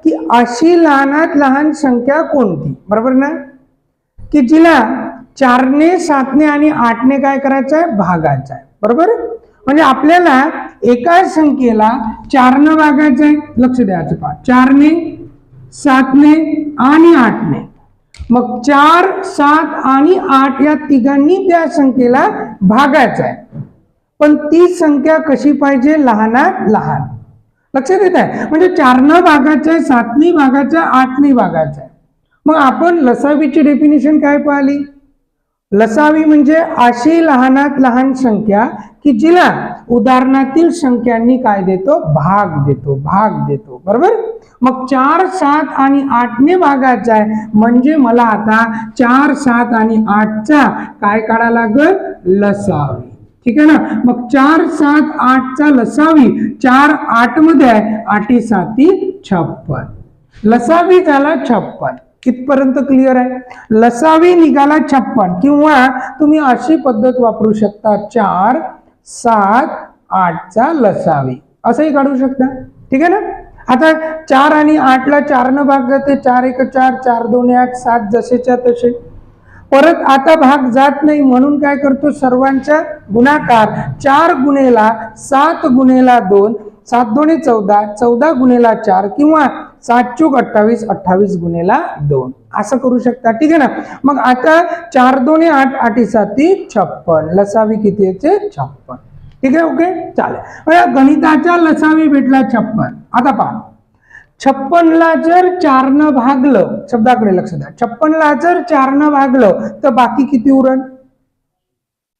की अशी लहानात लहान संख्या कोणती, बरोबर ना, की जिला 4ने 7ने आणि 8ने काय करायचं आहे, भागायचं आहे, बरोबर. म्हणजे आपल्याला एका संख्येला 4ने भागायचं आहे, लक्ष द्यायचं पहा, 4ने 7ने आणि 8ने. मग 4 7 आणि 8 या तिघांनी त्या संख्येला भागायचं आहे. पण ती संख्या कशी पाहिजे, लहानात लहान. लक्षात येत आहे. म्हणजे 4ने भागायचं आहे, 7ने भागायचं आहे, 8ने भागायचं आहे. मग आपण लसावीची डेफिनेशन काय पाहिली, लसावी म्हणजे अशी लहानात लहान संख्या की जिला उदाहरणातील संख्यांनी काय देतो, भाग देतो, भाग देतो, बरोबर. मग 4 7 आणि 8ने भागायचं आहे, म्हणजे मला आता 4 7 आणि 8चा काय काढायला लागेल, लसावी. ठीक आहे ना. मग 4 7 8चा लसावी 4 8 मध्ये आहे, 8 7 56, लसावी झाला 56. कितपर्यंत क्लिअर आहे. लसावी निघाला 56. किंवा तुम्ही अशी पद्धत वापरू शकता, 4 7 8चा लसावी असंही काढू शकता. ठीक आहे ना. आता 4 आणि 8ला 4ने भाग जाते, 4 1 4 4 2 8 7 जसेच्या तसे. परत आता भाग जात नाही म्हणून काय करतो, सर्वांचा गुणाकार 4 गुणेला 7 गुणेला 2 7 2 14 14 गुणेला 4 किंवा 7 चूक 28 28 गुणेला 2 असं करू शकता. ठीक आहे ना. मग आता 4 2 8 8 7 56, लसावी किती येते, 56. ठीक आहे, ओके, चालेल. गणिताचा लसावी भेटला 56. आता पहा, 56ला जर 4ने भागलं, शब्दाकडे लक्ष द्या, 56ला जर 4ने भागलं तर बाकी किती उरण,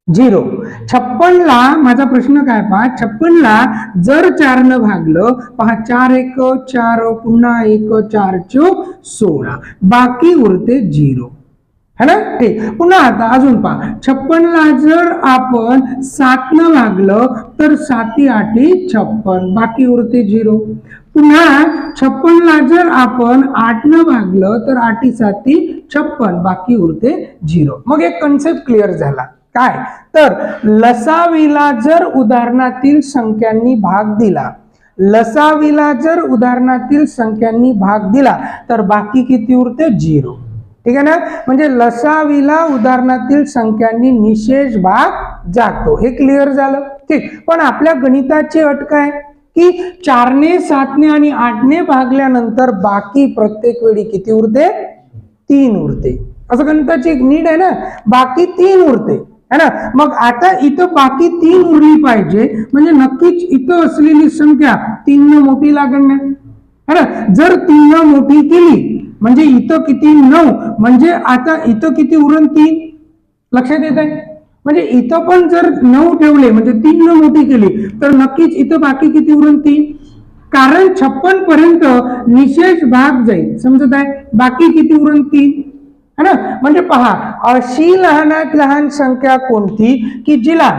0. 56ला माझा प्रश्न काय पहा, 56ला जर 4ने भागलं, पहा 4 1 4 पुन्हा 1 4 चूक 16, बाकी उरते 0, है ना. ठीक. पुन्हा आता अजून पहा, 56ला जर आपण 7ने भागलं तर 7 8 56, बाकी उरते 0. पुन्हा 56ला जर आपण 8ने भागलं तर 8 7 56, बाकी उरते 0. मग एक कन्सेप्ट क्लिअर झाला. काय तर लसावीला जर उदाहरणातील संख्यांनी भाग दिला, लसावीला जर उदाहरणातील संख्यांनी भाग दिला तर बाकी किती उरते, 0. ठीक आहे ना. म्हणजे लसावीला उदाहरणातील संख्यांनी निशेष भाग जातो. हे क्लिअर झालं. ठीक. पण आपल्या गणिताची अट काय की 4ने 7ने आणि 8ने भागल्यानंतर बाकी प्रत्येक वेळी किती उरते, 3 उरते. असं गणिताची एक नीड आहे ना, बाकी 3 उरते, है ना. मग आता इथं बाकी 3 उरली पाहिजे, म्हणजे नक्कीच इथं असलेली संख्या 3ने मोठी लागणार, है ना. जर 3ने मोठी केली म्हणजे इथं किती, 9, म्हणजे आता इथं किती उरण, 3. लक्षात येत आहे. म्हणजे इथं पण जर 9 ठेवले म्हणजे 3ने मोठी केली तर नक्कीच इथं बाकी किती उरण, 3. कारण 56 पर्यंत निशेष भाग जाईल, समजत आहे. बाकी किती उरण, 3, है ना. म्हणजे पहा, अशी लहानात लहान संख्या कोणती की जिला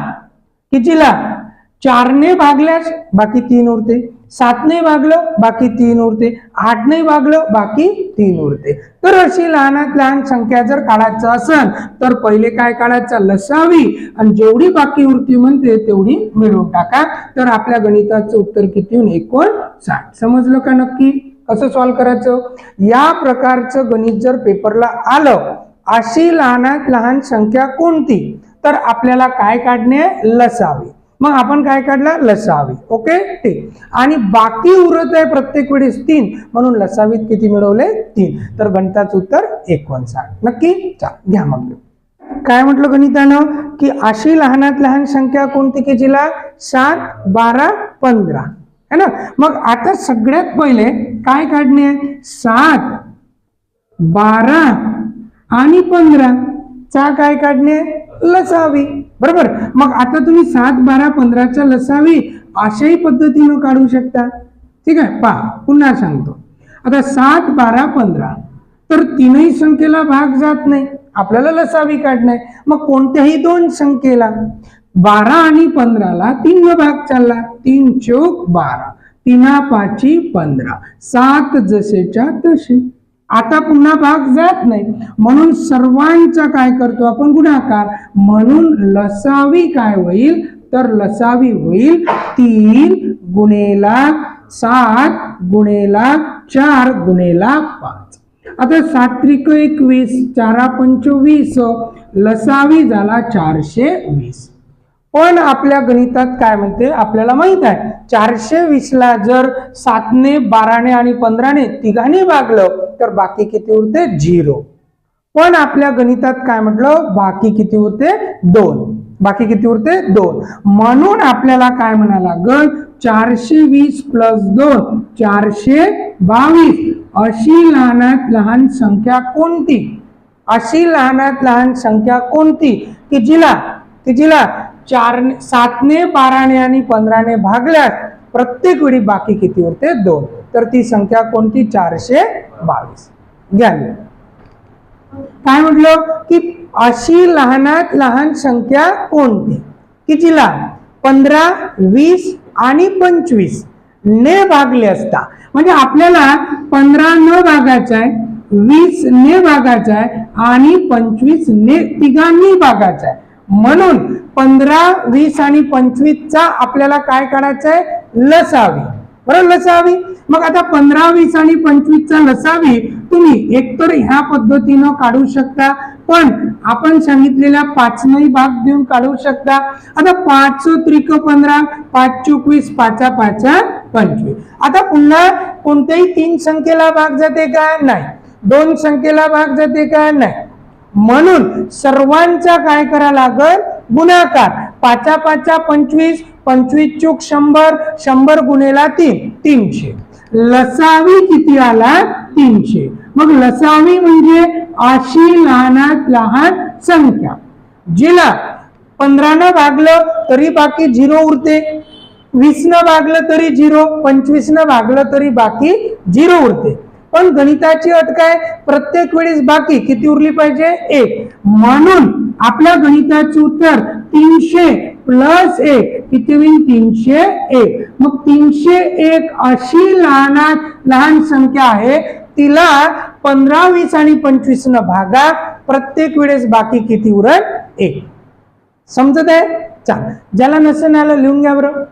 4ने भागल्यास बाकी 3 उरते, 7ने भागलं बाकी 3 उरते, 8ने भागलं बाकी 3 उरते. तर अशी लहानात लहान संख्या जर काढायचं असेल तर पहिले काय काढायचं, लसावी, आणि जेवढी बाकी उरती म्हणते तेवढी मिळवून टाका. तर आपल्या गणिताचं उत्तर किती होईल, 59. समजलं का नक्की कसं सॉल्व्ह करायचं. या प्रकारचं गणित जर पेपरला आलं, अशी लहानात लहान संख्या कोणती, तर आपल्याला काय काढणे, लसावी. मग आपण काय काढला, लसावी. ओके, ठीक. आणि बाकी उरत आहे प्रत्येक वेळेस 3, म्हणून लसावीत किती मिळवले, 3. तर गणिताचं उत्तर 59. नक्की. घ्या मग. काय म्हटलं गणितानं की अशी लहानात लहान संख्या कोणती की जिला 7 12 15, है ना. मग आता सगळ्यात पहिले काय काढणे, 7 12 आणि 15 चा काय काढणे, लसावी, बरोबर. मग आता तुम्ही 7 12 15च्या लसावी अशाही पद्धतीने काढू शकता. ठीक आहे. पहा, पुन्हा सांगतो. आता 7 12 15 तर तीनही संख्येला भाग जात नाही, आपल्याला लसावी काढणे. मग कोणत्याही 2 संख्येला 12 आणि 15ला 3 भाग चालला, 3 चौक 12 3 5 15, 7 जसेच्या तसे. आता पुन्हा भाग जात नाही म्हणून सर्वांचा काय करतो आपण, गुणाकार. म्हणून लसावी काय होईल, तर लसावी होईल 3 गुणेला 7 गुणेला 4 गुणेला 5. आता 7 त्रिक 21, 4 पंच 20, लसावी झाला 420. पण आपल्या गणितात काय म्हणते आपल्याला माहित आहे 420 ला जर 7 ने 12 ने आणि 15 ने तिघांनी भागलं तर बाकी किती उरते 0. पण आपल्या गणितात काय म्हटलं बाकी किती उरते 2. बाकी किती उरते 2. म्हणून आपल्याला काय म्हणायला लागल 420 प्लस 2 422. अशी लहानात लहान संख्या कोणती अशी लहानात लहान संख्या कोणती की जिला 7 ने 12 ने आणि 15 ने भागल्यास प्रत्येक वेळी बाकी किती उरते 2. तर ती संख्या कोणती 422. घ्या काय म्हटलं की अशी लहानात लहान संख्या कोणती की जिला 15, 20 आणि 25 ने भागले असता. म्हणजे आपल्याला 15 न भागायचा आहे 20 ने भागायचा आहे आणि 25 ने तिघांनी भागायचा आहे. म्हणून 15, 20 आणि 25 चा आपल्याला काय काढायचं आहे लसावी. बरोबर लसावी. मग आता 15, 20 आणि 25 चा लसावी तुम्ही एकतर ह्या पद्धतीनं काढू शकता पण आपण सांगितलेल्या 5 नेही भाग देऊन काढू शकता. आता 5 त्रिक 15, 5 चूक 20, 5 5 25. आता पुन्हा कोणत्याही 3 संख्येला भाग जाते का नाही 2 संख्येला भाग जाते का नाही. म्हणून सर्वांचा काय करा लागल गुणाकार. 5 5 25, 25 चूक 100, 100 गुणेला 3 300. लसावी किती आला 300. मग लसावी म्हणजे अशी लहानात लहान संख्या जिला 15 न भागलं तरी बाकी 0 उरते 20 न भागलं तरी 0 25 न भागलं तरी बाकी 0 उरते. पण गणिताची अट काय प्रत्येक वेळेस बाकी किती उरली पाहिजे 1. म्हणून आपल्या गणिताचे उत्तर 300 प्लस 1 किती होईल 301. मग 301 अशी लहानात लहान संख्या आहे तिला 15, 20 आणि 25 न भागा प्रत्येक वेळेस बाकी किती उरत 1. समजत आहे. चला ज्याला नसेल आलं लिहून घ्या बरं.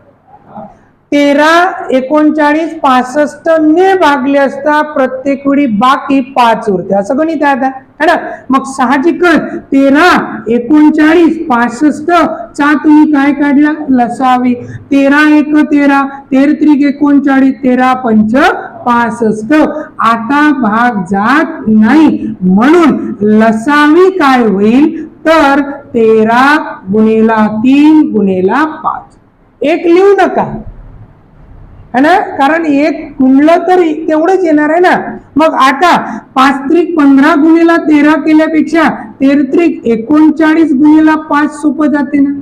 13, 39, 65 ने भागले असता प्रत्येक वेळी बाकी 5 उरते असं गणित आहे है ना. मग साहजिकच 13, 39, 65 चा तुम्ही काय काढला लसावी. 13 1 13, 13 त्रिक 39, 13 पंच 65. आता भाग जात नाही म्हणून लसावी काय होईल तर 13 गुणेला 3 गुणेला 5. 1 लिहू नका है ना कारण 1 गुणलं तर तेवढंच येणार आहे ना. मग आता 5 त्रिक 15 गुणेला 13 केल्यापेक्षा 13 त्रिक 39 गुणेला 5 सोपं जाते ना.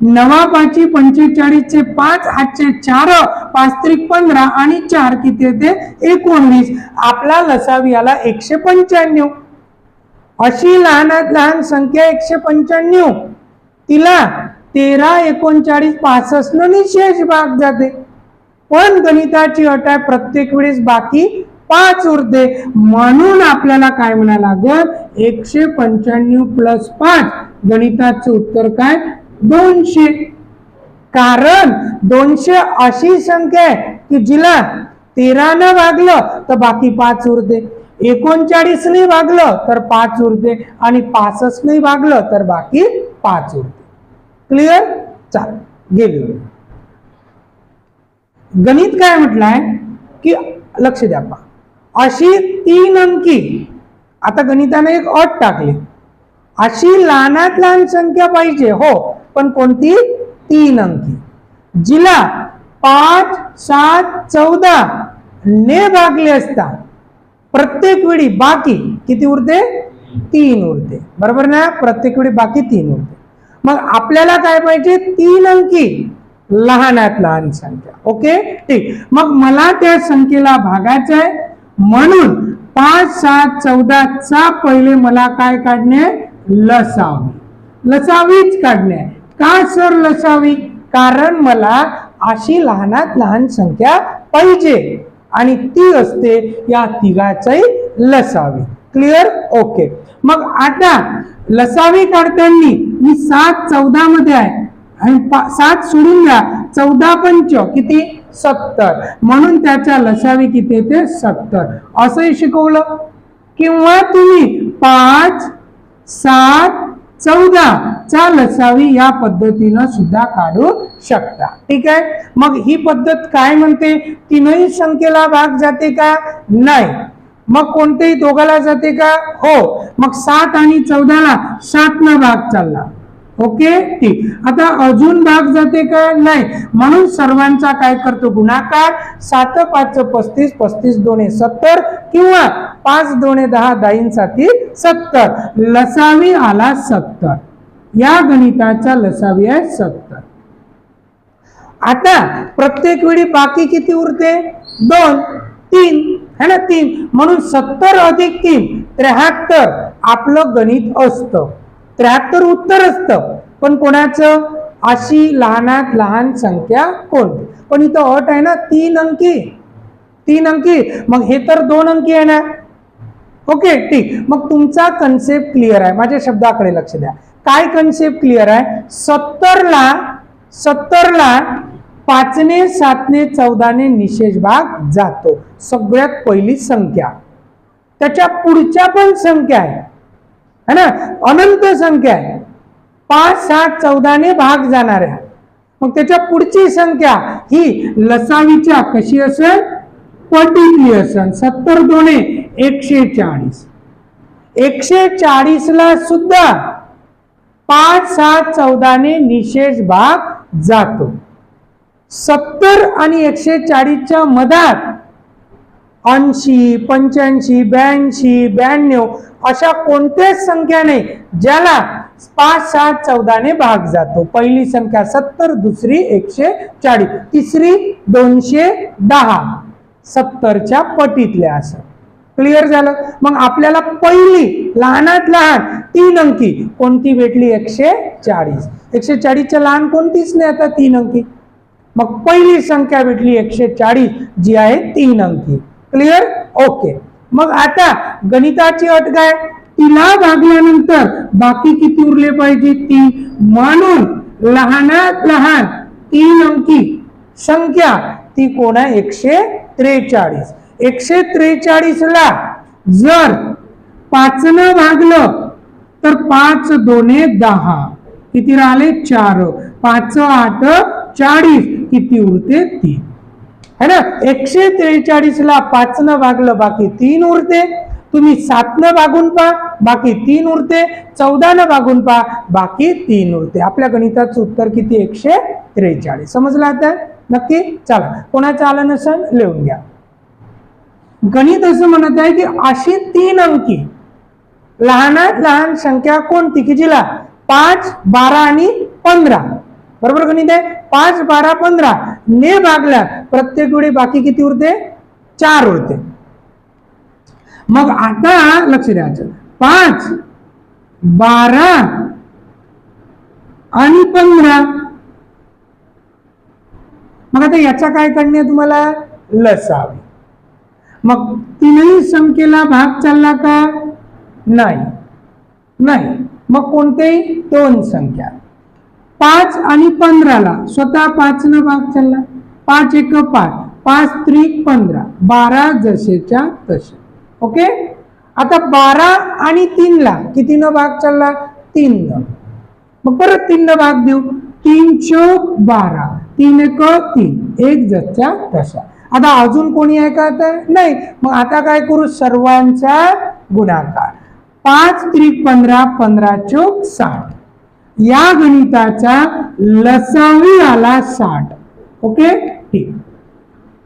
9 5 45 चे 5 8 4 5 त्रिक 15 आणि 4 किती येते 19. आपला लसावी आला 195. अशी लहानात लहान संख्या 195 तिला 13 39 65 न निशेष भाग जाते. पण गणिताची अट आहे प्रत्येक वेळेस बाकी 5 उरते. म्हणून आपल्याला काय म्हणायला लागल 195 प्लस 5 गणिताचं उत्तर काय 200. कारण 200 अशी संख्या आहे की जिला 13 न भागलं तर बाकी 5 उरते 39 ने भागलं तर 5 उरते आणि 65 ने भागलं तर बाकी 5 उरते. क्लिअर. चाल गेली. गणित काय म्हटलंय की लक्ष द्या अशी 3 अंकी. आता गणिताने एक अट टाकली अशी लहानात लहान संख्या पाहिजे हो पण कोणती 3 अंकी जिला 5 7 14 ने भागले असता प्रत्येक वेळी बाकी किती उरते 3 उरते. बरोबर ना. प्रत्येक वेळी बाकी 3 उरते. मग आपल्याला काय पाहिजे 3 अंकी लहानात लहान संख्या. ओके ठीक. मग मला त्या संख्येला भागायचं आहे म्हणून 5 7 14 चा पहिले मला काय काढणे लसावी. लसावीच काढणे. का सर लसावी कारण मला अशी लहानात लहान संख्या पाहिजे आणि ती असते या तिघाचाही लसावी. क्लिअर. ओके. मग आता लसावी काढताना मी 7 14 मध्ये आहे आणि 7 सोडून द्या 14 पंच किती 70, म्हणून त्याच्या लसावी किती येते 70 असंही शिकवलं. किंवा तुम्ही 5, 7, 14 चा लसावी या पद्धतीनं सुद्धा काढू शकता. ठीक आहे. मग ही पद्धत काय म्हणते, तीनही संख्येला भाग जाते का, नाही. मग कोणतेही दोघाला जाते का, हो. मग 7 आणि 14 ला 7 न भाग चालला. ओके, ठीक. आता अजून भाग जाते का, नाही. म्हणून सर्वांचा काय करतो गुणाकार. 7 5 35, 35 2 70 किंवा 5 2 10, 10 7 70. लसावी आला 70. या गणिताचा लसावी आहे 70. आता प्रत्येक वेळी बाकी किती उरते, 2 3 है ना, 3. म्हणून 70 अधिक 3 73 आपलं गणित असतं. 73 उत्तर असतं. पण कोणाचं, अशी लहानात लहान संख्या कोणती. पण इथं अट आहे ना 3 अंकी, 3 अंकी. मग हे तर 2 अंकी आहे ना. ओके, ठीक. मग तुमचा कन्सेप्ट क्लिअर आहे. माझ्या शब्दाकडे लक्ष द्या. काय कन्सेप्ट क्लिअर आहे. 70 ला 5 ने 7 ने 14 ने निशेष भाग जातो. सगळ्यात पहिली संख्या. त्याच्या पुढच्या पण संख्या आहे है ना, अनंत संख्या आहे. 5 7 14 ने भाग जाणार आहे. मग त्याच्या पुढची संख्या ही लसावीच्या कशी असेल, पटीतली असेल. 70 2 140. 140 ला सुद्धा 5 7 14 ने निशेष भाग जातो. 70 आणि 140च्या मधात 80 85 82 92 अशा कोणत्याच संख्या नाही ज्याला 5 7 14 ने भाग जातो. पहिली संख्या 70, दुसरी 140, तिसरी 210. 70च्या पटीतल्या असं. क्लिअर झालं. मग आपल्याला पहिली लहानात लहान 3 अंकी कोणती भेटली, 140. 140च्या लहान कोणतीच नाही आता 3 अंकी. मग पहिली संख्या भेटली 140 जी आहे 3 अंकी. Clear, okay. मग आता गणिताची अट काय, तिला भागल्यानंतर बाकी किती उरले पाहिजे, 3. म्हणून लहानात लहान 3 अंकी संख्या ती कोण आहे, 143. 143 ला जर 5 न भागलं तर 5 2 10 किती राहिले 4. 5 8 40 किती उरते 3 है ना. 143 ला 5 न भागलं बाकी 3 उरते. तुम्ही 7 न भागून पहा बाकी 3 उरते. 14 न भागून पहा बाकी 3 उरते. आपल्या गणिताचं उत्तर किती, 143. समजलं आता नक्की. चला, कोणाचं आलं नसेल लिहून घ्या. गणित असं म्हणत आहे की अशी 3 अंकी लहानात लहान संख्या कोणती की जिला 5 12 आणि 15 बरोबर गणित आहे. 5 12 15 ने भागल्या प्रत्येक वेळी बाकी किती उरते, 4 उरते. मग आता लक्ष द्यायचं, 5 12 आणि 15. मग आता याचा काय करणे तुम्हाला, लसावी. मग तीनही संख्येला भाग चालला का, नाही. मग कोणतेही 2 संख्या 5 आणि 15 ला स्वतः 5 न भाग चालला. 5 1 5, 5 3 15, 12 जसेच्या तसे. ओके. आता 12 आणि 3 ला किती न भाग चालला, 3 न. मग परत 3 न भाग देऊ. 3 चौक 12, 3 1 3, 1 जसच्या तसा. आता अजून कोणी आहे का, आता नाही. मग आता काय करू, सर्वांचा गुणाकार. 5 3 15, 15 चौक 60. या गणिताचा लसावी आला 60. ओके, ठीक.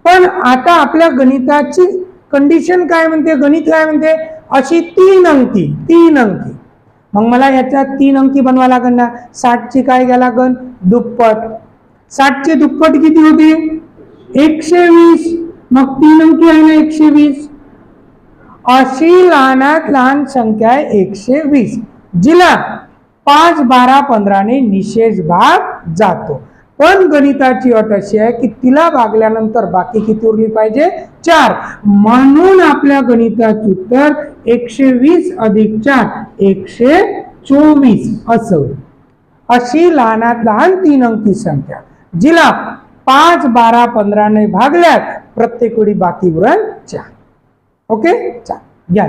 पण आता आपल्या गणिताची कंडिशन काय म्हणते, गणित काय म्हणते, अशी 3 अंकी. मग मला याच्यात 3 अंकी बनवा लागेल ना. 60 ची काय घ्या लागेल, दुप्पट. 60 चे दुप्पट किती होते, 120. मग 3 अंकी आहे ना 120. अशी लहानात लहान संख्या आहे 120 जिला 5 12 15 ने निशेष भाग जातो. पण गणिताची अट अशी आहे की तिला भागल्यानंतर बाकी किती उरली पाहिजे, 4. म्हणून आपल्या गणिताचं उत्तर 120 अधिक 4 124 असं. अशी लहानात लहान 3 अंकी संख्या जिला 5, 12, 15 ने भागल्यात प्रत्येक वेळी बाकी उरण 4. ओके, 4 घ्या.